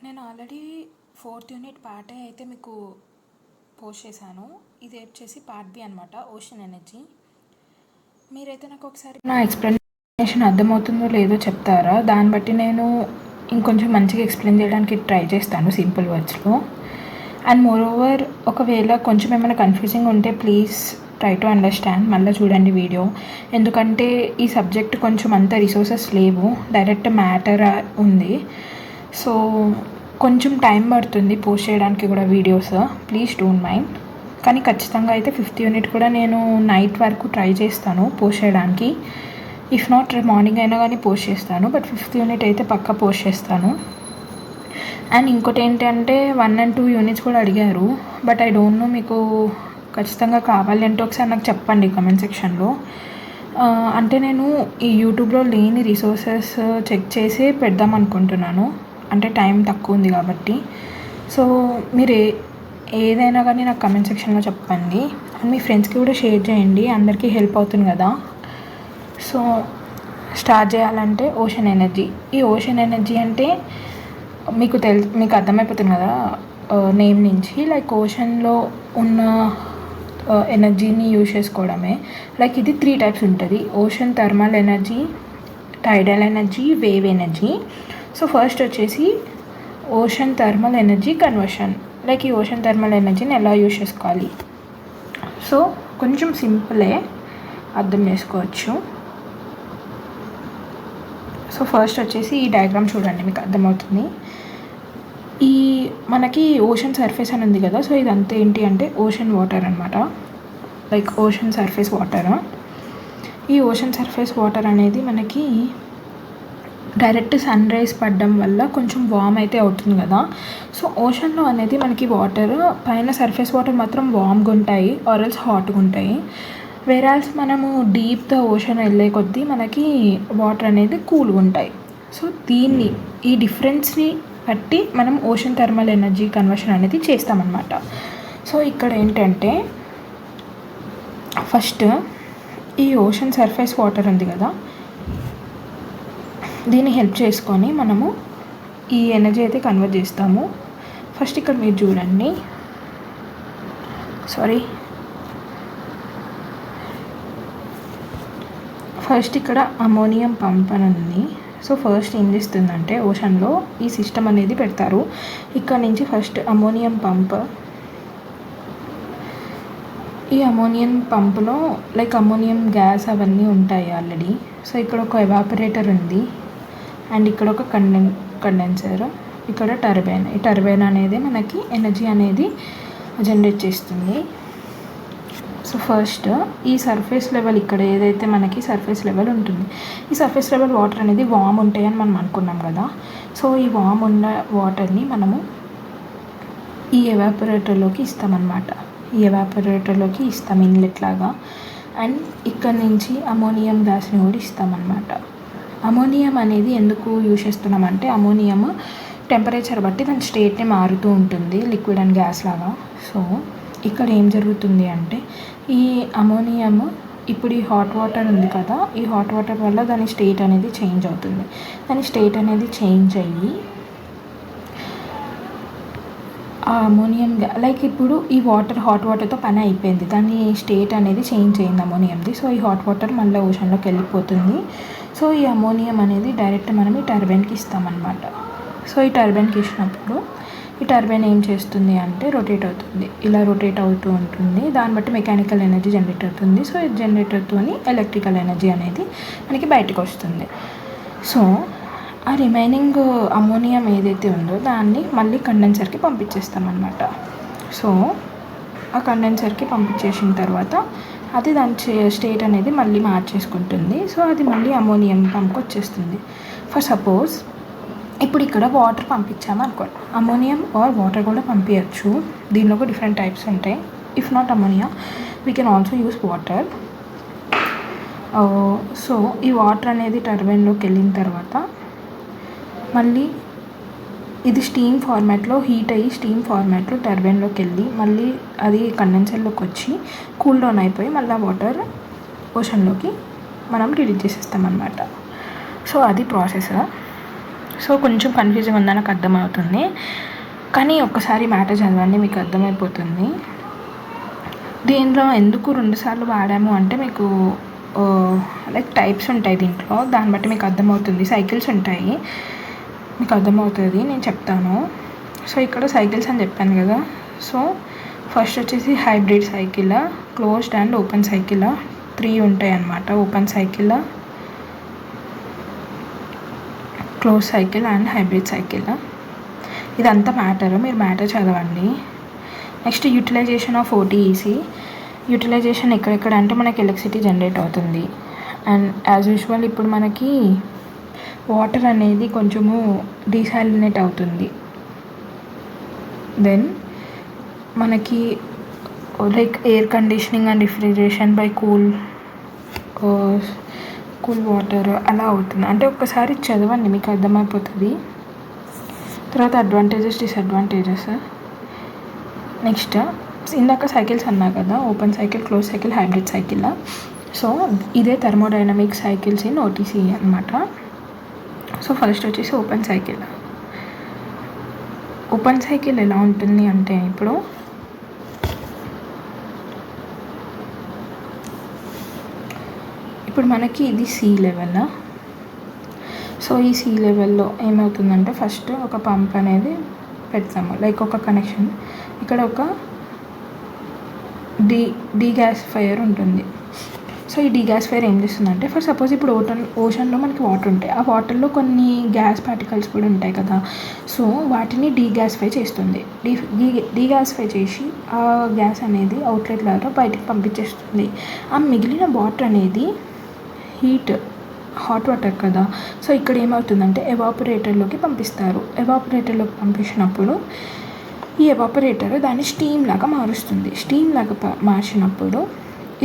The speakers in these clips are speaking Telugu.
నేను already 4th unit part A అయితే మీకు పోస్ట్ చేశాను. ఇది వచ్చేసి పార్ట్ బి అనమాట, ఓషన్ ఎనర్జీ. మీరైతే నాకు ఒకసారి నా ఎక్స్ప్లెనేషన్ అర్థమవుతుందో లేదో చెప్తారా? దాన్ని బట్టి నేను ఇంకొంచెం మంచిగా ఎక్స్ప్లెయిన్ చేయడానికి ట్రై చేస్తాను సింపుల్ వర్డ్స్లో. అండ్ మోర్ ఓవర్, ఒకవేళ కొంచెం ఏమైనా కన్ఫ్యూజింగ్ ఉంటే ప్లీజ్ ట్రై టు అండర్స్టాండ్, మళ్ళీ చూడండి వీడియో. ఎందుకంటే ఈ సబ్జెక్ట్ కొంచెం అంత రిసోర్సెస్ లేవు, డైరెక్ట్ మ్యాటర్ ఉంది. సో కొంచెం టైం పడుతుంది పోస్ట్ చేయడానికి కూడా వీడియోస్, ప్లీజ్ డోంట్ మైండ్. కానీ ఖచ్చితంగా అయితే 5th యూనిట్ కూడా నేను నైట్ వరకు ట్రై చేస్తాను పోస్ట్ చేయడానికి. ఇఫ్ నాట్ మార్నింగ్ అయినా కానీ పోస్ట్ చేస్తాను, బట్ 5th యూనిట్ అయితే పక్కా పోస్ట్ చేస్తాను. అండ్ ఇంకోటి ఏంటంటే 1 and 2 యూనిట్స్ కూడా అడిగారు, బట్ ఐ డోంట్ నో మీకు ఖచ్చితంగా కావాలి అంటే ఒకసారి నాకు చెప్పండి కమెంట్ సెక్షన్లో. అంటే నేను ఈ యూట్యూబ్లో లేని రిసోర్సెస్ చెక్ చేసి పెడదాం అనుకుంటున్నాను, అంటే టైం తక్కువ ఉంది కాబట్టి. సో మీరు ఏదైనా కానీ నాకు కమెంట్ సెక్షన్లో చెప్పండి. అండ్ మీ ఫ్రెండ్స్కి కూడా షేర్ చేయండి, అందరికీ హెల్ప్ అవుతుంది కదా. సో స్టార్ట్ చేయాలంటే ఓషన్ ఎనర్జీ. ఈ ఓషన్ ఎనర్జీ అంటే మీకు అర్థమైపోతుంది కదా నేమ్ నుంచి. లైక్ ఓషన్లో ఉన్న ఎనర్జీని యూజ్ చేసుకోవడమే. లైక్ ఇది 3 టైప్స్ ఉంటుంది: ocean thermal energy, tidal energy, wave energy. So first వచ్చేసి ocean thermal energy conversion. Like ఈ ఓషన్ థర్మల్ ఎనర్జీని ఎలా యూజ్ చేసుకోవాలి. సో కొంచెం సింపులే, అర్థం చేసుకోవచ్చు. సో ఫస్ట్ వచ్చేసి ఈ డయాగ్రామ్ చూడండి, మీకు అర్థమవుతుంది. ఈ మనకి ఓషన్ సర్ఫేస్ అని ఉంది కదా, సో ఇదంతా ఏంటి అంటే ఓషన్ వాటర్ అనమాట. Like ocean surface water. ఈ ఓషన్ సర్ఫేస్ వాటర్ అనేది మనకి డైరెక్ట్ సన్ రైజ్ పడడం వల్ల కొంచెం వామ్ అయితే అవుతుంది కదా. సో ఓషన్లో అనేది మనకి వాటర్ పైన సర్ఫేస్ వాటర్ మాత్రం వామ్గా ఉంటాయి, ఆర్ఎల్స్ హాట్గా ఉంటాయి. వేరాల్స్ మనము డీప్ ద ఓషన్ వెళ్ళే కొద్దీ మనకి వాటర్ అనేది కూల్గా ఉంటాయి. సో ఈ డిఫరెన్స్ని బట్టి మనం ఓషన్ థర్మల్ ఎనర్జీ కన్వర్షన్ అనేది చేస్తామన్నమాట. సో ఇక్కడ ఏంటంటే ఫస్ట్ ఈ ఓషన్ సర్ఫేస్ వాటర్ ఉంది కదా, దీన్ని హెల్ప్ చేసుకొని మనము ఈ ఎనర్జీ అయితే కన్వర్ట్ చేస్తాము. ఫస్ట్ ఇక్కడ మీరు చూడండి, ఫస్ట్ ఇక్కడ అమోనియం పంప్ అని ఉంది. సో ఫస్ట్ ఏం చేస్తుందంటే ఓషన్లో ఈ సిస్టమ్ అనేది పెడతారు. ఇక్కడ నుంచి ఫస్ట్ అమోనియం పంప్, ఈ అమోనియం పంపులో లైక్ అమోనియం గ్యాస్ అవన్నీ ఉంటాయి ఆల్రెడీ. సో ఇక్కడ ఒక ఎవాపరేటర్ ఉంది, అండ్ ఇక్కడ ఒక కండెన్సర్, ఇక్కడ టర్బైన్. ఈ టర్బైన్ అనేది మనకి ఎనర్జీ అనేది జనరేట్ చేస్తుంది. సో ఫస్ట్ ఈ సర్ఫేస్ లెవెల్, ఇక్కడ ఏదైతే మనకి సర్ఫేస్ లెవెల్ ఉంటుంది, ఈ సర్ఫేస్ లెవెల్ వాటర్ అనేది వామ్ ఉంటాయని మనం అనుకున్నాం కదా. సో ఈ వామ్ ఉన్న వాటర్ని మనము ఈ ఎవాపరేటర్లోకి ఇస్తామన్నమాట. ఈ ఎవాపరేటర్లోకి ఇస్తాం ఇన్లెట్ లాగా. అండ్ ఇక్కడ నుంచి అమోనియం గ్యాస్ని కూడా ఇస్తామన్నమాట. అమోనియం అనేది ఎందుకు యూజ్ చేస్తున్నామంటే అమోనియం టెంపరేచర్ బట్టి దాని స్టేట్ని మారుతూ ఉంటుంది, లిక్విడ్ అండ్ గ్యాస్ లాగా. సో ఇక్కడ ఏం జరుగుతుంది అంటే ఈ అమోనియం ఇప్పుడు ఈ హాట్ వాటర్ ఉంది కదా, ఈ హాట్ వాటర్ వల్ల దాని స్టేట్ అనేది చేంజ్ అవుతుంది. దాని స్టేట్ అనేది చేంజ్ అయ్యి ఆ అమోనియం లైక్ ఇప్పుడు ఈ హాట్ వాటర్తో పని అయిపోయింది, దాని స్టేట్ అనేది చేంజ్ అయింది అమోనియంది. సో ఈ హాట్ వాటర్ మళ్ళీ ఓషన్లోకి వెళ్ళిపోతుంది. సో ఈ అమోనియం అనేది డైరెక్ట్ మనం ఈ టర్బైన్కి ఇస్తామన్నమాట. సో ఈ టర్బైన్కి ఇచ్చినప్పుడు ఈ టర్బైన్ ఏం చేస్తుంది అంటే రొటేట్ అవుతుంది, ఇలా రొటేట్ అవుతూ ఉంటుంది. దాన్ని బట్టి మెకానికల్ ఎనర్జీ జనరేట్ అవుతుంది. సో ఈ జనరేటర్తో ఎలక్ట్రికల్ ఎనర్జీ అనేది మనకి బయటకు వస్తుంది. సో ఆ రిమైనింగ్ అమోనియం ఏదైతే ఉందో దాన్ని మళ్ళీ కండెన్సర్కి పంపించేస్తామన్నమాట. సో ఆ కండెన్సర్కి పంపించేసిన తర్వాత అది దాని స్టేట్ అనేది మళ్ళీ మార్చేసుకుంటుంది. సో అది మళ్ళీ అమోనియం పంప్కి వచ్చేస్తుంది. ఫర్ సపోజ్ ఇప్పుడు ఇక్కడ వాటర్ పంపించాము అనుకోండి, అమోనియం ఆర్ వాటర్ కూడా పంపించచ్చు. దీనిలో కూడా డిఫరెంట్ టైప్స్ ఉంటాయి. If not ammonia we can also use water. So ఈ వాటర్ అనేది టర్బైన్లోకి వెళ్ళిన తర్వాత మళ్ళీ ఇది స్టీమ్ ఫార్మాట్లో హీట్ అయ్యి స్టీమ్ ఫార్మాట్లో టర్బైన్లోకి వెళ్ళి మళ్ళీ అది కండెన్సర్లోకి వచ్చి కూల్ డౌన్ అయిపోయి మళ్ళీ వాటర్ ఓషన్లోకి మనం రిలీజ్ చేసేస్తామన్నమాట. సో అది ప్రాసెస్. సో కొంచెం కన్ఫ్యూజింగ్ ఉందని నాకు అర్థమవుతుంది, కానీ ఒక్కసారి మ్యాటర్ చదవండి మీకు అర్థమైపోతుంది. దీనిలో ఎందుకు 2 సార్లు వాడాము అంటే మీకు లైక్ టైప్స్ ఉంటాయి దీంట్లో, దాన్ని బట్టి మీకు అర్థమవుతుంది. సైకిల్స్ ఉంటాయి, మీకు అర్థమవుతుంది, నేను చెప్తాను. సో ఇక్కడ సైకిల్స్ అని చెప్పాను కదా. సో ఫస్ట్ వచ్చేసి hybrid cycle, closed and open cycle 3 ఉంటాయి అన్నమాట. Open cycle, close cycle and hybrid cycle. ఇదంతా మ్యాటర్, మీరు మ్యాటర్ చదవండి. Next utilization of OTEC. Utilization ఎక్కడెక్కడ అంటే మనకి ఎలక్ట్రిసిటీ జనరేట్ అవుతుంది. అండ్ యాజ్ యూజువల్ ఇప్పుడు మనకి వాటర్ అనేది కొంచెము డీసాలినేట్ అవుతుంది. దెన్ మనకి like air conditioning and refrigeration by cool water అలా అవుతుంది. అంటే ఒక్కసారి చదవండి మీకు అర్థమైపోతుంది. తర్వాత అడ్వాంటేజెస్, డిసడ్వాంటేజెస్. నెక్స్ట్ ఇందాక సైకిల్స్ అన్నా కదా, open cycle, close cycle, hybrid cycle. So ఇదే థర్మోడైనమిక్ సైకిల్స్ ఇన్ ఓటీసీ అనమాట. సో ఫస్ట్ వచ్చేసి ఓపెన్ సైకిల్. ఓపెన్ సైకిల్ ఎలా ఉంటుంది అంటే ఇప్పుడు మనకి ఇది సీ లెవెల్. సో ఈ సీ లెవెల్లో ఏమవుతుందంటే ఫస్ట్ ఒక పంప్ అనేది పెడతాము, లైక్ ఒక కనెక్షన్. ఇక్కడ ఒక డీగ్యాసిఫైయర్ ఉంటుంది. సో ఈ డీగ్యాసిఫైయర్ ఏం చేస్తుందంటే, ఫర్ సపోజ్ ఇప్పుడు ఓషన్లో మనకి వాటర్ ఉంటాయి, ఆ వాటర్లో కొన్ని గ్యాస్ పార్టికల్స్ కూడా ఉంటాయి కదా. సో వాటిని డీగ్యాసిఫై చేస్తుంది. డీగ్యాసిఫై చేసి ఆ గ్యాస్ అనేది అవుట్లెట్ ద్వారా బయటికి పంపించేస్తుంది. ఆ మిగిలిన వాటర్ అనేది హాట్ వాటర్ కదా. సో ఇక్కడ ఏమవుతుందంటే ఎవాపరేటర్లోకి పంపిస్తారు. ఎవాపరేటర్లోకి పంపించినప్పుడు ఈ ఎవాపరేటర్ దాన్ని స్టీమ్ లాగా మారుస్తుంది. స్టీమ్ లాగా మార్చినప్పుడు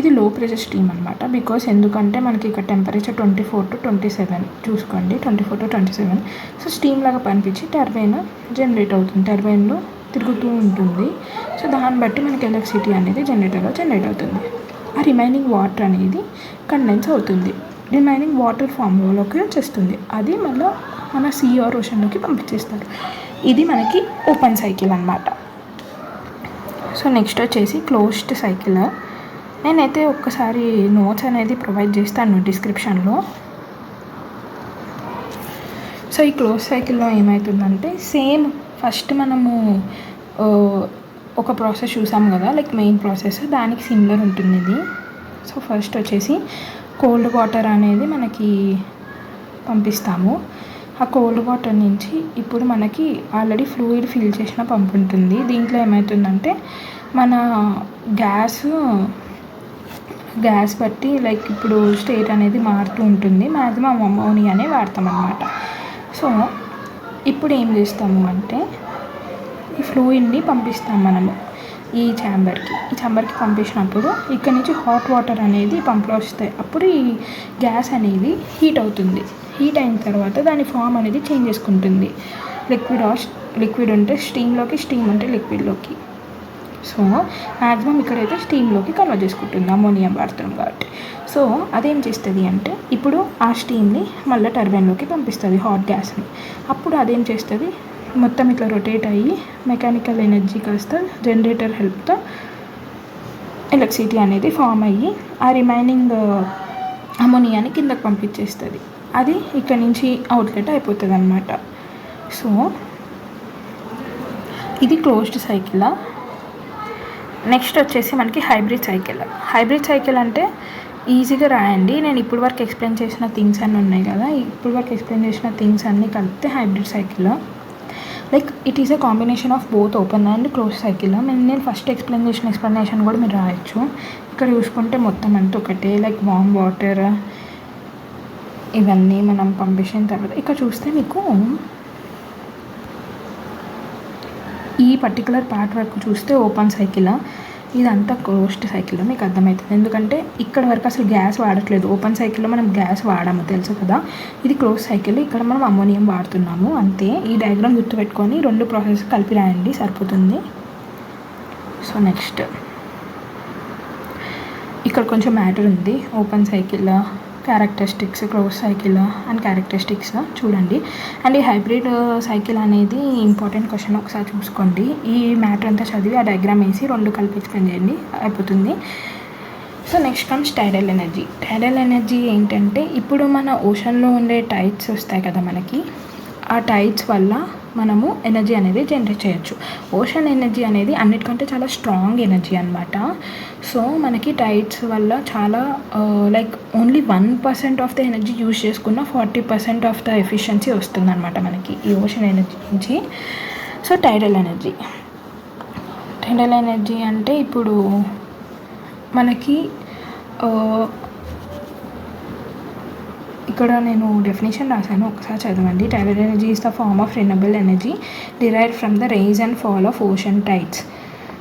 ఇది లో ప్రెషర్ స్టీమ్ అనమాట. బికాస్ ఎందుకంటే మనకి ఇక్కడ టెంపరేచర్ 24 to 27 చూసుకోండి, 24 to 27. సో స్టీమ్ లాగా పంపించి టర్బైన్ జనరేట్ అవుతుంది, టర్బైన్లో తిరుగుతూ ఉంటుంది. సో దాన్ని బట్టి మనకి ఎలక్ట్రిసిటీ అనేది జనరేటర్లో జనరేట్ అవుతుంది. ఆ రిమైనింగ్ వాటర్ అనేది కండెన్స్ అవుతుంది, రిమైనింగ్ వాటర్ ఫామ్లోకి వచ్చేస్తుంది. అది మళ్ళీ మన సీ ఆర్ ఓషన్లోకి పంపించేస్తారు. ఇది మనకి ఓపెన్ సైకిల్ అన్నమాట. సో నెక్స్ట్ వచ్చేసి క్లోజ్డ్ సైకిల్. నేనైతే ఒక్కసారి నోట్స్ అనేది ప్రొవైడ్ చేస్తాను డిస్క్రిప్షన్లో. సో ఈ క్లోజ్ సైకిల్లో ఏమవుతుందంటే సేమ్ ఫస్ట్ మనము ఒక ప్రాసెస్ చూసాము కదా, లైక్ మెయిన్ ప్రాసెస్, దానికి సిమిలర్ ఉంటుంది ఇది. సో ఫస్ట్ వచ్చేసి కోల్డ్ వాటర్ అనేది మనకి పంపిస్తాము. ఆ కోల్డ్ వాటర్ నుంచి ఇప్పుడు మనకి ఆల్రెడీ ఫ్లూయిడ్ ఫిల్ చేసిన పంప్ ఉంటుంది. దీంట్లో ఏమవుతుందంటే మన గ్యాస్ బట్టి లైక్ ఇప్పుడు స్టేట్ అనేది మారుతూ ఉంటుంది. మ్యాక్సిమం అమోనియానే వాడతాం అన్నమాట. సో ఇప్పుడు ఏం చేస్తాము అంటే ఈ ఫ్లూయిడ్ని పంపిస్తాం మనము ఈ ఛాంబర్కి పంపించినప్పుడు ఇక్కడ నుంచి హాట్ వాటర్ అనేది పంప్లో వస్తాయి. అప్పుడు ఈ గ్యాస్ అనేది హీట్ అవుతుంది. హీట్ అయిన తర్వాత దాని ఫామ్ అనేది చేంజ్ చేసుకుంటుంది. లిక్విడ్ ఉంటే స్టీమ్లోకి, స్టీమ్ ఉంటే లిక్విడ్లోకి. సో మ్యాక్సిమం ఇక్కడైతే స్టీమ్లోకి కన్వర్ట్ చేసుకుంటుంది, అమోనియా వాడుతున్నాం కాబట్టి. సో అదేం చేస్తుంది అంటే ఇప్పుడు ఆ స్టీమ్ని మళ్ళీ టర్బైన్లోకి పంపిస్తుంది, హాట్ గ్యాస్ని. అప్పుడు అదేం చేస్తుంది, మొత్తం ఇట్లా రొటేట్ అయ్యి మెకానికల్ ఎనర్జీ కాస్త జనరేటర్ హెల్ప్తో ఎలక్ట్రిసిటీ అనేది ఫామ్ అయ్యి ఆ రిమైనింగ్ అమోనియాని కిందకి పంపించేస్తుంది. అది ఇక్కడ నుంచి అవుట్లెట్ అయిపోతుంది అన్నమాట. సో ఇది క్లోజ్డ్ సైకిల్. నెక్స్ట్ వచ్చేసి మనకి హైబ్రిడ్ సైకిల్ అంటే ఈజీగా రాయండి. నేను ఇప్పుడు వరకు ఎక్స్ప్లెయిన్ చేసిన థింగ్స్ అన్నీ ఉన్నాయి కదా, ఇప్పుడు వరకు ఎక్స్ప్లెయిన్ చేసిన థింగ్స్ అన్నీ కలిపితే hybrid cycle. Like it is a combination of both open and close cycle. నేను ఫస్ట్ ఎక్స్ప్లెయిన్ చేసిన ఎక్స్ప్లెనేషన్ కూడా మీరు రాయొచ్చు. ఇక్కడ చూసుకుంటే మొత్తం అంతా ఒకటే, లైక్ వామ్ వాటర్ ఇవన్నీ మనం పంపించిన తర్వాత ఇక్కడ చూస్తే మీకు ఈ పర్టికులర్ పార్ట్ వరకు చూస్తే ఓపెన్ సైకిల్, ఇదంతా క్లోజ్డ్ సైకిల్ మీకు అర్థమవుతుంది. ఎందుకంటే ఇక్కడ వరకు అసలు గ్యాస్ వాడట్లేదు. ఓపెన్ సైకిల్లో మనం గ్యాస్ వాడాము తెలుసు కదా. ఇది క్లోజ్ సైకిల్, ఇక్కడ మనం అమోనియం వాడుతున్నాము అంతే. ఈ డయాగ్రామ్ గుర్తుపెట్టుకొని 2 ప్రాసెస్ కలిపి రాయండి సరిపోతుంది. సో నెక్స్ట్ ఇక్కడ కొంచెం మ్యాటర్ ఉంది. Open cycle characteristics, close cycle and characteristics చూడండి. అండ్ ఈ హైబ్రిడ్ సైకిల్ అనేది ఇంపార్టెంట్ క్వశ్చన్, ఒకసారి చూసుకోండి. ఈ మ్యాటర్ అంతా చదివి ఆ డయాగ్రామ్ వేసి 2 కలిపి ఎక్స్ప్లెయిన్ చేయండి, అయిపోతుంది. So next comes టైడల్ energy. Tidal energy ఏంటంటే ఇప్పుడు మన ఓషన్లో ఉండే టైడ్స్ వస్తాయి కదా మనకి, ఆ టైడ్స్ వల్ల మనము ఎనర్జీ అనేది జనరేట్ చేయొచ్చు. ఓషన్ ఎనర్జీ అనేది అన్నిటికంటే చాలా స్ట్రాంగ్ ఎనర్జీ అనమాట. సో మనకి టైడ్స్ వల్ల చాలా like only 1% of the energy use చేసుకున్న 40% ఆఫ్ ద ఎఫిషియన్సీ వస్తుందన్నమాట మనకి ఈ ఓషన్ ఎనర్జీ నుంచి. సో టైడల్ ఎనర్జీ అంటే ఇప్పుడు మనకి ఇక్కడ నేను డెఫినేషన్ రాశాను, ఒకసారి చదవండి. Tidal energy is the form of renewable energy derived from the rise and fall of ocean tides.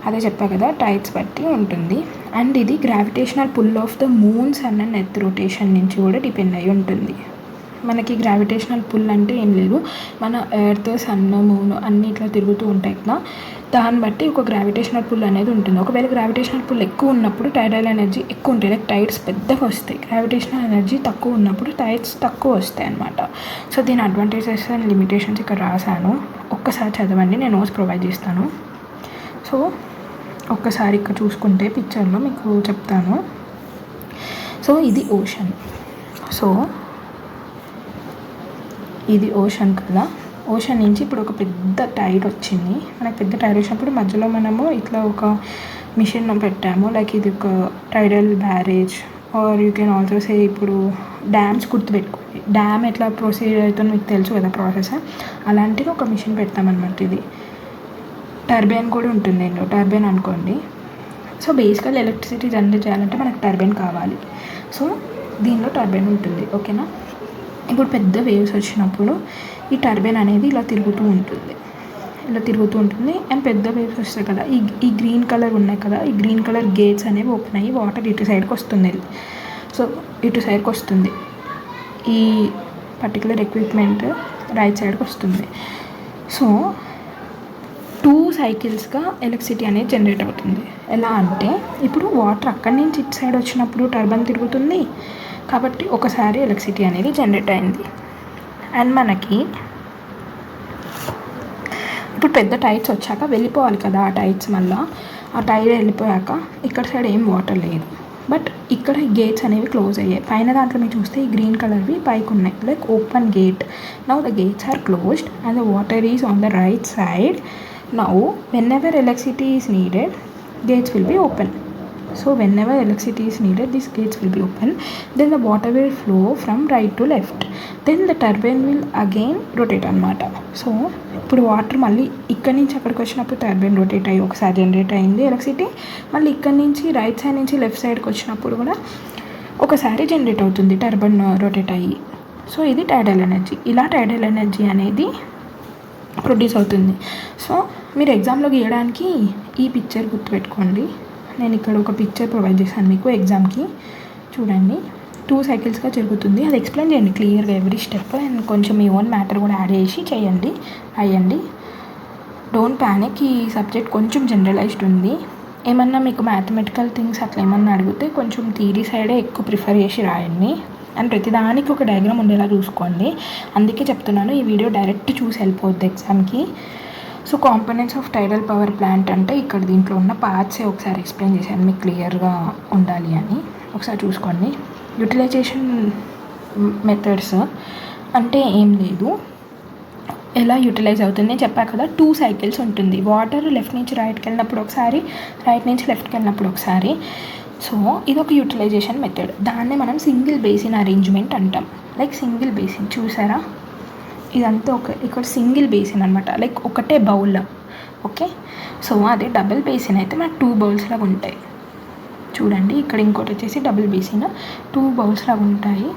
అదే చెప్పా కదా, టైడ్స్ బట్టి ఉంటుంది. అండ్ ఇది gravitational pull of the moon, sun and earth rotation నుంచి కూడా డిపెండ్ అయి ఉంటుంది. మనకి గ్రావిటేషనల్ పుల్ అంటే ఏం లేదు, మన ఎర్త్, సన్, మూన్ అన్నీ ఇట్లా తిరుగుతూ ఉంటాయి కదా, దాన్ని బట్టి ఒక గ్రావిటేషనల్ పుల్ అనేది ఉంటుంది. ఒకవేళ గ్రావిటేషనల్ పుల్ ఎక్కువ ఉన్నప్పుడు టైడల్ ఎనర్జీ ఎక్కువ ఉంటాయి, లైక్ టైడ్స్ పెద్దగా వస్తాయి. గ్రావిటేషనల్ ఎనర్జీ తక్కువ ఉన్నప్పుడు టైడ్స్ తక్కువ వస్తాయి అన్నమాట. సో దీని అడ్వాంటేజెస్ అండ్ లిమిటేషన్స్ ఇక్కడ రాశాను, ఒక్కసారి చదవండి, నేను నోట్స్ ప్రొవైడ్ చేస్తాను. సో ఒక్కసారి ఇక్కడ చూసుకుంటే పిక్చర్లో మీకు చెప్తాను. సో ఇది ఓషన్. సో ఇది ఓషన్ కదా, ఓషన్ నుంచి ఇప్పుడు ఒక పెద్ద టైడ్ వచ్చింది. మనకు పెద్ద టైడ్ వచ్చినప్పుడు మధ్యలో మనము ఇట్లా ఒక మిషన్ పెట్టాము, లైక్ ఇది ఒక tidal barrage or you can also say ఇప్పుడు డ్యామ్స్ గుర్తుపెట్టుకోండి. డ్యామ్ ఎట్లా ప్రొసీడ్ అవుతుందో మీకు తెలుసు కదా ప్రాసెస్, అలాంటిది ఒక మిషన్ పెడతామన్నమాట. ఇది టర్బైన్ కూడా ఉంటుంది, నేను టర్బైన్ అనుకోండి. సో బేసికల్ ఎలక్ట్రిసిటీ జనరేట్ చేయాలంటే మనకు టర్బైన్ కావాలి. సో దీనిలో టర్బైన్ ఉంటుంది, ఓకేనా. ఇప్పుడు పెద్ద వేవ్స్ వచ్చినప్పుడు ఈ టర్బైన్ అనేది ఇలా తిరుగుతూ ఉంటుంది అండ్ పెద్ద వేవ్స్ వస్తాయి కదా, ఈ గ్రీన్ కలర్ ఉన్నాయి కదా, ఈ గ్రీన్ కలర్ గేట్స్ అనేవి ఓపెన్ అయ్యి వాటర్ ఇటు సైడ్కి వస్తుంది. సో ఇటు సైడ్కి వస్తుంది, ఈ పర్టికులర్ ఎక్విప్మెంట్ రైట్ సైడ్కి వస్తుంది. సో 2 సైకిల్స్గా ఎలక్ట్రిసిటీ అనేది జనరేట్ అవుతుంది. ఎలా అంటే ఇప్పుడు వాటర్ అక్కడి నుంచి ఇటు సైడ్ వచ్చినప్పుడు టర్బైన్ తిరుగుతుంది కాబట్టి ఒకసారి ఎలక్ట్రిసిటీ అనేది జనరేట్ అయింది. అండ్ మనకి ఇప్పుడు పెద్ద టైడ్స్ వచ్చాక వెళ్ళిపోవాలి కదా, ఆ టైడ్స్ మళ్ళీ ఆ టైడ్ వెళ్ళిపోయాక ఇక్కడ సైడ్ ఏం వాటర్ లేదు, బట్ ఇక్కడ ఈ గేట్స్ అనేవి క్లోజ్ అయ్యాయి. పైన దాంట్లో మీరు చూస్తే ఈ గ్రీన్ కలర్వి పైకి ఉన్నాయి, like open gate. Now the gates are closed and the water is on the right side. Now whenever electricity is needed, gates will be open. So whenever electricity is needed, these gates will be open. Then the water will flow from right to left. Then the turbine will again rotate అన్నమాట. సో ఇప్పుడు వాటర్ మళ్ళీ ఇక్కడి నుంచి అక్కడికి వచ్చినప్పుడు టర్బైన్ రొటేట్ అయ్యి ఒకసారి జనరేట్ అయింది ఎలక్ట్రిసిటీ. మళ్ళీ ఇక్కడి నుంచి రైట్ సైడ్ నుంచి లెఫ్ట్ సైడ్కి వచ్చినప్పుడు కూడా ఒకసారి జనరేట్ అవుతుంది టర్బైన్ రొటేట్ అయ్యి. సో ఇది టైడల్ ఎనర్జీ. ఇలా టైడల్ ఎనర్జీ అనేది ప్రొడ్యూస్ అవుతుంది. సో మీరు ఎగ్జామ్లో గీయడానికి ఈ పిక్చర్ గుర్తుపెట్టుకోండి. నేను ఇక్కడ ఒక పిక్చర్ ప్రొవైడ్ చేశాను మీకు ఎగ్జామ్కి, చూడండి. 2 సైకిల్స్గా జరుగుతుంది, అది ఎక్స్ప్లెయిన్ చేయండి క్లియర్గా ఎవ్రీ స్టెప్. అండ్ కొంచెం మీ ఓన్ మ్యాటర్ కూడా యాడ్ చేసి చేయండి, అయ్యండి. డోంట్ ప్యానిక్, ఈ సబ్జెక్ట్ కొంచెం జనరలైజ్డ్ ఉంది. ఏమన్నా మీకు మ్యాథమెటికల్ థింగ్స్ అట్లా ఏమన్నా అడిగితే కొంచెం థియరీ సైడే ఎక్కువ ప్రిఫర్ చేసి రాయండి. అండ్ ప్రతిదానికి ఒక డయాగ్రామ్ ఉండేలా చూసుకోండి. అందుకే చెప్తున్నాను, ఈ వీడియో డైరెక్ట్ చూసి వెళ్ళిపోద్ది ఎగ్జామ్కి. So components of టైడల్ power plant అంటే ఇక్కడ దీంట్లో ఉన్న పార్ట్సే ఒకసారి ఎక్స్ప్లెయిన్ చేశాను మీకు క్లియర్గా ఉండాలి అని, ఒకసారి చూసుకోండి. యూటిలైజేషన్ మెథడ్స్ అంటే ఏం లేదు, ఎలా యూటిలైజ్ అవుతుంది చెప్పా కదా. 2 సైకిల్స్ ఉంటుంది. వాటర్ లెఫ్ట్ నుంచి రైట్కి వెళ్ళినప్పుడు ఒకసారి, రైట్ నుంచి లెఫ్ట్కి వెళ్ళినప్పుడు ఒకసారి. సో ఇదొక యూటిలైజేషన్ మెథడ్. దాన్నే మనం సింగిల్ బేసిన్ అరేంజ్మెంట్ అంటాం. లైక్ సింగిల్ బేసిన్ చూసారా, ఇదంతా ఇక్కడ సింగిల్ బేసిన్ అనమాట, లైక్ ఒకటే బౌల్. ఓకే, సో అదే డబుల్ బేసిన్ అయితే మనకు 2 బౌల్స్ లాగా ఉంటాయి. చూడండి ఇక్కడ ఇంకోటి వచ్చేసి డబుల్ బేసిన్, 2 బౌల్స్ లాగా ఉంటాయి.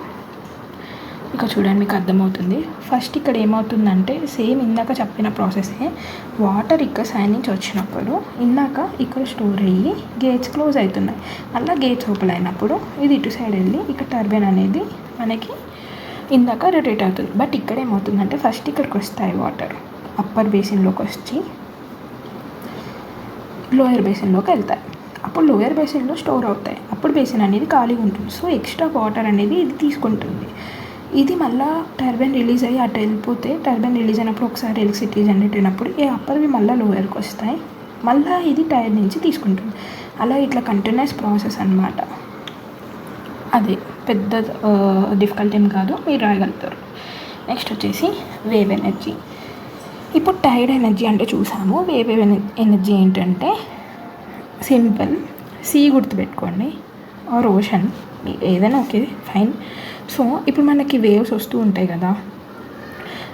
ఇక చూడండి మీకు అర్థమవుతుంది. ఫస్ట్ ఇక్కడ ఏమవుతుందంటే సేమ్ ఇందాక చెప్పిన ప్రాసెసే. వాటర్ ఇక్కడ సైడ్ నుంచి వచ్చినప్పుడు ఇందాక ఇక్కడ స్టోర్ అయ్యి గేట్స్ క్లోజ్ అవుతున్నాయి, మళ్ళీ గేట్స్ ఓపెన్ అయినప్పుడు ఇది ఇటు సైడ్ వెళ్ళి ఇక్కడ టర్బైన్ అనేది మనకి ఇందాక రొటేట్ అవుతుంది. బట్ ఇక్కడ ఏమవుతుందంటే ఫస్ట్ ఇక్కడికి వస్తాయి వాటర్, అప్పర్ బేసిన్లోకి వచ్చి లోయర్ బేసిన్లోకి వెళ్తాయి. అప్పుడు లోయర్ బేసిన్లో స్టోర్ అవుతాయి, అప్పుడు బేసిన్ అనేది ఖాళీగా ఉంటుంది. సో ఎక్స్ట్రా వాటర్ అనేది ఇది తీసుకుంటుంది. ఇది మళ్ళీ టర్బైన్ రిలీజ్ అయ్యి అటు వెళ్ళిపోతే, టర్బైన్ రిలీజ్ అయినప్పుడు ఒకసారి ఎలక్ట్రిసిటీ జనరేట్ అయినప్పుడు అప్పటివి మళ్ళీ లోయర్కి వస్తాయి, మళ్ళీ ఇది టైర్ నుంచి తీసుకుంటుంది. అలా ఇట్లా కంటిన్యూస్ ప్రాసెస్ అనమాట. అదే పెద్ద డిఫికల్ట్ ఏం కాదు, మీరు రాయగలుగుతారు. నెక్స్ట్ వచ్చేసి వేవ్ ఎనర్జీ. ఇప్పుడు టైడ్ ఎనర్జీ అంటే చూసాము. వేవ్ ఎనర్జీ ఏంటంటే సింపుల్, సీ గుర్తుపెట్టుకోండి ఆర్ ఓషన్, ఏదైనా ఓకే ఫైన్. సో ఇప్పుడు మనకి వేవ్స్ వస్తూ ఉంటాయి కదా,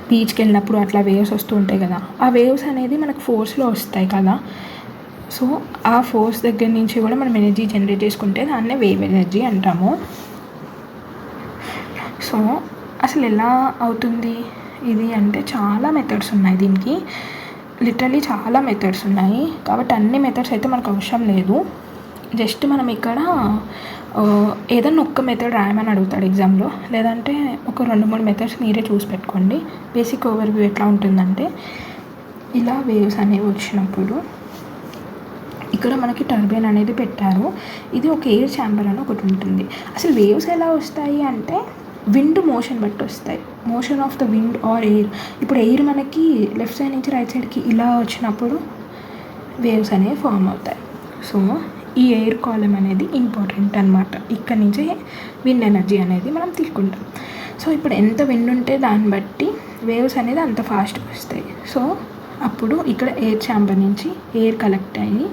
బీచ్కి వెళ్ళినప్పుడు అట్లా వేవ్స్ వస్తూ ఉంటాయి కదా, ఆ వేవ్స్ అనేది మనకు ఫోర్స్లో వస్తాయి కదా. సో ఆ ఫోర్స్ దగ్గర నుంచి కూడా మనం ఎనర్జీ జనరేట్ చేసుకుంటే దాన్నే వేవ్ ఎనర్జీ అంటాము. సో అసలు ఎలా అవుతుంది ఇది అంటే చాలా మెథడ్స్ ఉన్నాయి దీనికి, లిటరలీ చాలా మెథడ్స్ ఉన్నాయి. కాబట్టి అన్ని మెథడ్స్ అయితే మనకు అవసరం లేదు. జస్ట్ మనం ఇక్కడ ఏదన్నా ఒక్క మెథడ్ రాయమని అడుగుతాడు ఎగ్జామ్లో, లేదంటే ఒక 2-3 మెథడ్స్ మీరే చూసి పెట్టుకోండి. బేసిక్ ఓవర్వ్యూ ఎట్లా ఉంటుందంటే, ఇలా వేవ్స్ అనేవి వచ్చినప్పుడు ఇక్కడ మనకి టర్బైన్ అనేది పెట్టారు. ఇది ఒక ఎయిర్ ఛాంబర్ అని ఒకటి ఉంటుంది. అసలు వేవ్స్ ఎలా వస్తాయి అంటే విండ్ మోషన్ బట్టి వస్తాయి, motion of the wind or air. ఇప్పుడు ఎయిర్ మనకి లెఫ్ట్ సైడ్ నుంచి రైట్ సైడ్కి ఇలా వచ్చినప్పుడు వేవ్స్ అనేవి ఫామ్ అవుతాయి. సో ఈ ఎయిర్ కాలమ్ అనేది ఇంపార్టెంట్ అనమాట. ఇక్కడ నుంచే విండ్ ఎనర్జీ అనేది మనం తీసుకుంటాం. సో ఇప్పుడు ఎంత విండ్ ఉంటే దాన్ని బట్టి వేవ్స్ అనేది అంత ఫాస్ట్గా వస్తాయి. సో అప్పుడు ఇక్కడ ఎయిర్ ఛాంబర్ నుంచి ఎయిర్ కలెక్ట్ అయ్యి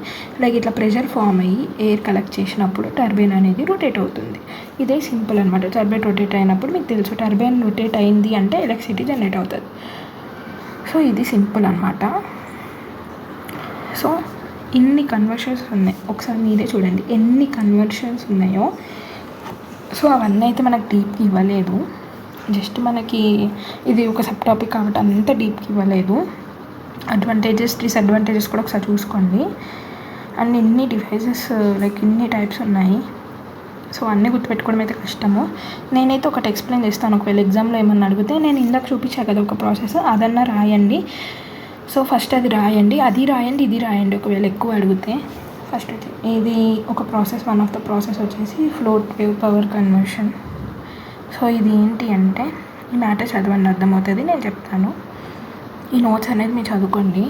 లైక్ ఇట్లా ప్రెషర్ ఫామ్ అయ్యి ఎయిర్ కలెక్ట్ చేసినప్పుడు టర్బైన్ అనేది రొటేట్ అవుతుంది. ఇదే సింపుల్ అనమాట. టర్బైన్ రొటేట్ అయినప్పుడు మీకు తెలుసు, టర్బైన్ రొటేట్ అయింది అంటే ఎలక్ట్రిసిటీ జనరేట్ అవుతుంది. సో ఇది సింపుల్ అనమాట. సో ఇన్ని కన్వర్షన్స్ ఉన్నాయి, ఒకసారి మీరే చూడండి ఎన్ని కన్వర్షన్స్ ఉన్నాయో. సో అవన్నీ అయితే మనకు డీప్కి ఇవ్వలేదు, జస్ట్ మనకి ఇది ఒక సబ్ టాపిక్ కాబట్టి అంత డీప్కి ఇవ్వలేదు. అడ్వాంటేజెస్ డిసడ్వాంటేజెస్ కూడా ఒకసారి చూసుకోండి. అండ్ ఇన్ని డివైజెస్ లైక్ ఇన్ని టైప్స్ ఉన్నాయి. సో అన్నీ గుర్తుపెట్టుకోవడం అయితే కష్టము. నేనైతే ఒకటి ఎక్స్ప్లెయిన్ చేస్తాను, ఒకవేళ ఎగ్జామ్లో ఏమన్నా అడిగితే. నేను ఇందాక చూపించాను కదా ఒక ప్రాసెస్, అదన్నా రాయండి. సో ఫస్ట్ అది రాయండి, అది రాయండి, ఇది రాయండి ఒకవేళ ఎక్కువ అడిగితే. ఫస్ట్ వచ్చి ఇది ఒక process, one of the process వచ్చేసి float wave power conversion. So ఇది ఏంటి అంటే, ఈ మ్యాటర్ చదవండి అర్థమవుతుంది, నేను చెప్తాను. ఈ నోట్స్ అనేది మీరు చదువుకోండి.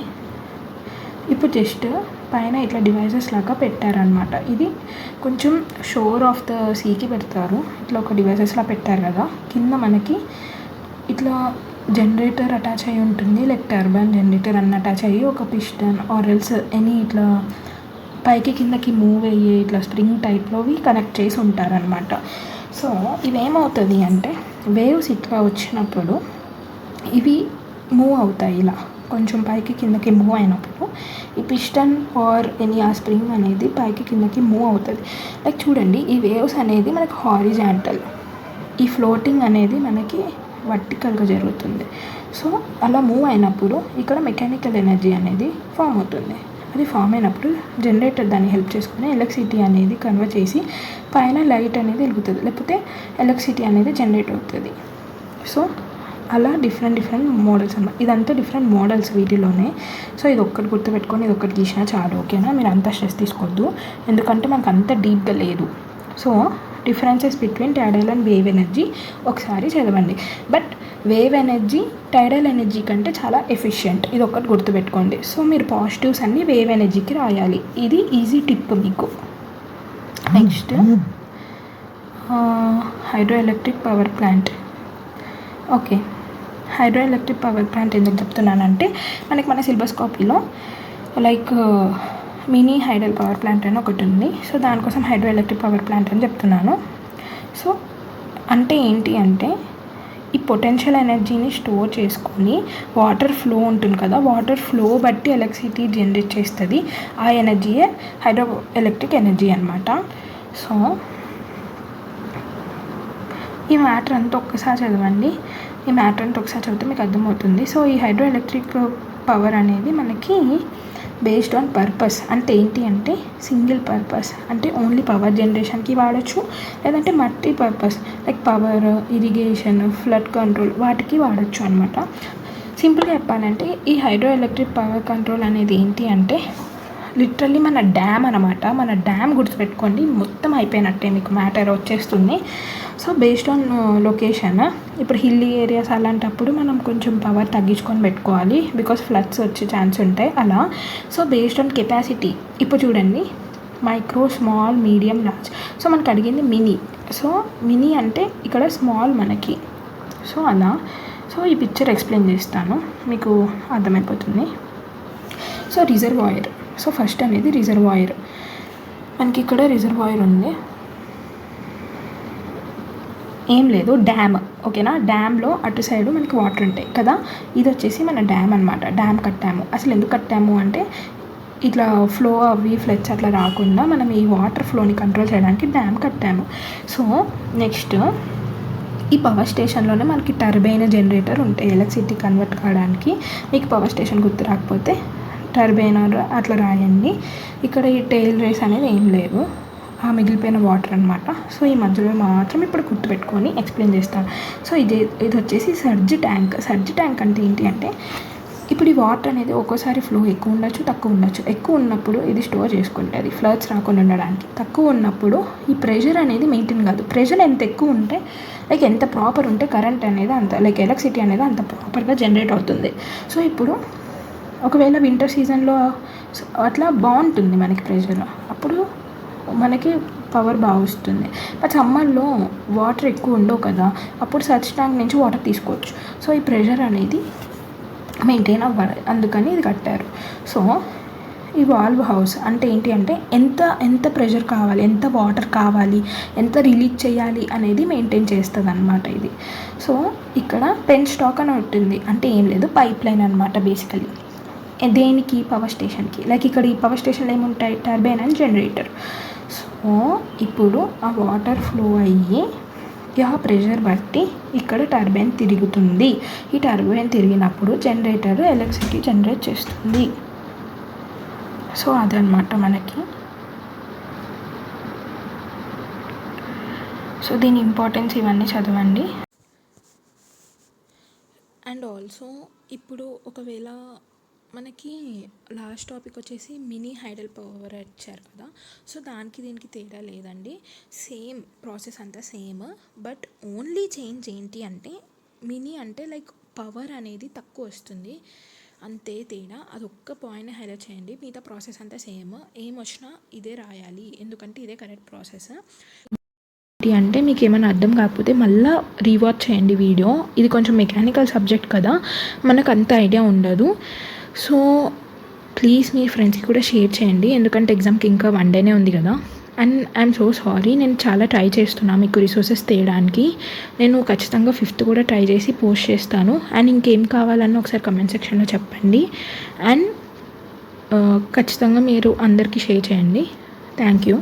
ఇప్పుడు జస్ట్ పైన ఇట్లా డివైజెస్ లాగా పెట్టారనమాట. ఇది కొంచెం షోర్ ఆఫ్ ద సీకి పెడతారు, ఇట్లా ఒక డివైజెస్లా పెట్టారు కదా. కింద మనకి ఇట్లా జనరేటర్ అటాచ్ అయ్యి ఉంటుంది, లైక్ టర్బైన్ జనరేటర్ అన్న అటాచ్ అయ్యి ఒక పిస్టన్ ఆర్ ఎల్స్ ఎనీ ఇట్లా పైకి కిందకి మూవ్ అయ్యే ఇట్లా స్ప్రింగ్ టైప్లోవి కనెక్ట్ చేసి ఉంటారనమాట. సో ఇవేమవుతుంది అంటే వేవ్స్ ఇట్లా వచ్చినప్పుడు ఇవి మూవ్ అవుతాయి, ఇలా కొంచెం పైకి కిందకి మూవ్ అయినప్పుడు ఈ పిస్టన్ ఆర్ ఎనీ ఆ స్ప్రింగ్ అనేది పైకి కిందకి మూవ్ అవుతుంది. లైక్ చూడండి, ఈ వేవ్స్ అనేది మనకి హారిజాంటల్, ఈ ఫ్లోటింగ్ అనేది మనకి వర్టికల్గా జరుగుతుంది. సో అలా మూవ్ అయినప్పుడు ఇక్కడ మెకానికల్ ఎనర్జీ అనేది ఫామ్ అవుతుంది. అది ఫామ్ అయినప్పుడు జనరేటర్ దాన్ని హెల్ప్ చేసుకుని ఎలక్ట్రిసిటీ అనేది కన్వర్ట్ చేసి పైన లైట్ అనేది వెలుగుతుంది, లేకపోతే ఎలక్ట్రిసిటీ అనేది జనరేట్ అవుతుంది. సో అలా డిఫరెంట్ మోడల్స్ అన్నమాట. ఇదంతా డిఫరెంట్ మోడల్స్ వీటిలోనే. సో ఇది ఒక్కటి గుర్తుపెట్టుకొని ఇది ఒక్కటి గీసినా చాలు, ఓకేనా? మీరు అంత స్ట్రెస్ తీసుకోవద్దు, ఎందుకంటే మనకు అంత డీప్గా లేదు. So differences between టైడల్ and wave energy ఒకసారి చదవండి. But wave energy tidal energy కంటే చాలా ఎఫిషియెంట్, ఇది ఒక్కటి గుర్తుపెట్టుకోండి. సో మీరు పాజిటివ్స్ అన్నీ వేవ్ ఎనర్జీకి రాయాలి, ఇది ఈజీ టిప్ మీకు. Next hydro electric power plant. Okay, hydro electric power plant ఎందుకు చెప్తున్నానంటే, మనకి మన సిలబస్ కాపీలో like mini hydel power plant అని ఒకటి ఉంది. సో దానికోసం హైడ్రో ఎలక్ట్రిక్ పవర్ ప్లాంట్ అని చెప్తున్నాను. సో అంటే ఏంటి అంటే, ఈ పొటెన్షియల్ ఎనర్జీని స్టోర్ చేసుకొని వాటర్ ఫ్లో ఉంటుంది కదా, వాటర్ ఫ్లో బట్టి ఎలక్ట్రిసిటీ జనరేట్ చేస్తుంది. ఆ ఎనర్జీయే హైడ్రో ఎలక్ట్రిక్ ఎనర్జీ అనమాట. సో ఈ మ్యాటర్ అంతా ఒక్కసారి చదవండి, ఈ మ్యాటర్ అంతా ఒకసారి చదివితే మీకు అర్థమవుతుంది. సో ఈ హైడ్రో ఎలక్ట్రిక్ పవర్ అనేది మనకి బేస్డ్ ఆన్ పర్పస్. అంటే ఏంటి అంటే సింగిల్ పర్పస్, అంటే ఓన్లీ పవర్ జనరేషన్కి వాడచ్చు, లేదంటే multi purpose like power, irrigation, flood control వాటికి వాడచ్చు అనమాట. సింపుల్గా చెప్పాలంటే ఈ హైడ్రో ఎలక్ట్రిక్ పవర్ కంట్రోల్ అనేది ఏంటి అంటే, లిటరల్లీ మన డ్యామ్ అనమాట. మన డ్యామ్ గుర్తుపెట్టుకోండి, మొత్తం అయిపోయినట్టే, మీకు మ్యాటర్ వచ్చేస్తుంది. సో బేస్డ్ ఆన్ లొకేషన్, ఇప్పుడు హిల్లీ ఏరియాస్ అలాంటప్పుడు మనం కొంచెం పవర్ తగ్గించుకొని పెట్టుకోవాలి, బికాస్ ఫ్లడ్స్ వచ్చే ఛాన్స్ ఉంటాయి అలా. సో బేస్డ్ ఆన్ కెపాసిటీ, ఇప్పుడు చూడండి micro, small, medium, large. So మనకు అడిగింది మినీ. సో మినీ అంటే ఇక్కడ స్మాల్ మనకి. సో అలా. సో ఈ పిక్చర్ ఎక్స్ప్లెయిన్ చేస్తాను, మీకు అర్థమైపోతుంది. So reservoir. సో ఫస్ట్ అనేది రిజర్వాయర్. మనకి ఇక్కడ రిజర్వాయర్ ఉంది, ఏం లేదు, డ్యామ్. ఓకేనా, డ్యామ్లో అటు సైడు మనకి వాటర్ ఉంటాయి కదా. ఇది వచ్చేసి మన డ్యామ్ అనమాట. డ్యామ్ కట్టాము. అసలు ఎందుకు కట్టాము అంటే ఇట్లా ఫ్లో అవి ఫ్లడ్స్ అట్లా రాకుండా మనం ఈ వాటర్ ఫ్లోని కంట్రోల్ చేయడానికి డ్యామ్ కట్టాము. సో నెక్స్ట్ ఈ పవర్ స్టేషన్లోనే మనకి టర్బైన్, జనరేటర్ ఉంటాయి ఎలక్ట్రిసిటీ కన్వర్ట్ కావడానికి. మీకు పవర్ స్టేషన్ గుర్తు రాకపోతే టర్బైన్ అట్లా రాయండి. ఇక్కడ ఈ టెయిల్ రేస్ అనేది ఏం లేదు, ఆ మిగిలిపోయిన వాటర్ అనమాట. సో ఈ మధ్యలో మాత్రం ఇప్పుడు గుర్తుపెట్టుకొని ఎక్స్ప్లెయిన్ చేస్తాను. సో ఇది వచ్చేసి సర్జ్ ట్యాంక్. సర్జ్ ట్యాంక్ అంటే ఏంటి అంటే, ఇప్పుడు ఈ వాటర్ అనేది ఒక్కోసారి ఫ్లో ఎక్కువ ఉండొచ్చు, తక్కువ ఉండొచ్చు. ఎక్కువ ఉన్నప్పుడు ఇది స్టోర్ చేసుకుంటుంది ఫ్లడ్స్ రాకుండా ఉండడానికి. తక్కువ ఉన్నప్పుడు ఈ ప్రెషర్ అనేది మెయింటైన్ కాదు. ప్రెషర్ ఎంత ఎక్కువ ఉంటే, లైక్ ఎంత ప్రాపర్ ఉంటే కరెంట్ అనేది అంత, లైక్ ఎలక్ట్రిసిటీ అనేది అంత ప్రాపర్గా జనరేట్ అవుతుంది. సో ఇప్పుడు ఒకవేళ వింటర్ సీజన్లో అట్లా బాగుంటుంది మనకి ప్రెషర్, అప్పుడు మనకి పవర్ బాగా వస్తుంది. బట్ సమ్మర్లో వాటర్ ఎక్కువ ఉండవు కదా, అప్పుడు సర్జ్ ట్యాంక్ నుంచి వాటర్ తీసుకోవచ్చు. సో ఈ ప్రెషర్ అనేది మెయింటైన్ అవ్వాలి, అందుకని ఇది కట్టారు. సో ఈ వాల్వ్ హౌస్ అంటే ఏంటి అంటే, ఎంత ప్రెషర్ కావాలి, ఎంత వాటర్ కావాలి, ఎంత రిలీజ్ చేయాలి అనేది మెయింటైన్ చేస్తుంది అనమాట ఇది. సో ఇక్కడ పెన్ స్టాక్ అని ఉంటుంది, అంటే ఏం లేదు, పైప్ లైన్ అనమాట బేసికలీ. దేనికి? పవర్ స్టేషన్కి. లైక్ ఇక్కడ ఈ పవర్ స్టేషన్లో ఏముంటాయి, టర్బైన్ అండ్ జనరేటర్. సో ఇప్పుడు ఆ వాటర్ ఫ్లో అయ్యి ఆ ప్రెషర్ బట్టి ఇక్కడ టర్బైన్ తిరుగుతుంది. ఈ టర్బైన్ తిరిగినప్పుడు జనరేటర్ ఎలక్ట్రిసిటీ జనరేట్ చేస్తుంది. సో అదనమాట మనకి. సో దీని ఇంపార్టెన్స్ ఇవన్నీ చదవండి. అండ్ ఆల్సో ఇప్పుడు ఒకవేళ మనకి లాస్ట్ టాపిక్ వచ్చేసి మినీ హైడల్ పవర్ ఇచ్చారు కదా. సో దానికి దీనికి తేడా లేదండి, సేమ్ ప్రాసెస్ అంతా సేమ్. బట్ ఓన్లీ చేంజ్ ఏంటి అంటే, మినీ అంటే లైక్ పవర్ అనేది తక్కువ వస్తుంది, అంతే తేడా. అదొక్క పాయింట్ హైలైట్ చేయండి, మిగతా ప్రాసెస్ అంతా సేమ్. ఏం వచ్చినా ఇదే రాయాలి, ఎందుకంటే ఇదే కరెక్ట్ ప్రాసెస్. అంటే మీకు ఏమైనా అర్థం కాకపోతే మళ్ళీ రీవాచ్ చేయండి వీడియో. ఇది కొంచెం మెకానికల్ సబ్జెక్ట్ కదా, మనకు అంత ఐడియా ఉండదు. సో ప్లీజ్ మీ ఫ్రెండ్స్కి కూడా షేర్ చేయండి, ఎందుకంటే ఎగ్జామ్కి ఇంకా 1 డేనే ఉంది కదా. అండ్ ఐఎమ్ సో సారీ, నేను చాలా ట్రై చేస్తున్నాను మీకు రిసోర్సెస్ తేయడానికి. నేను ఖచ్చితంగా 5th కూడా ట్రై చేసి పోస్ట్ చేస్తాను. అండ్ ఇంకేం కావాలన్నా ఒకసారి కమెంట్ సెక్షన్లో చెప్పండి. అండ్ ఖచ్చితంగా మీరు అందరికీ షేర్ చేయండి. Thank you.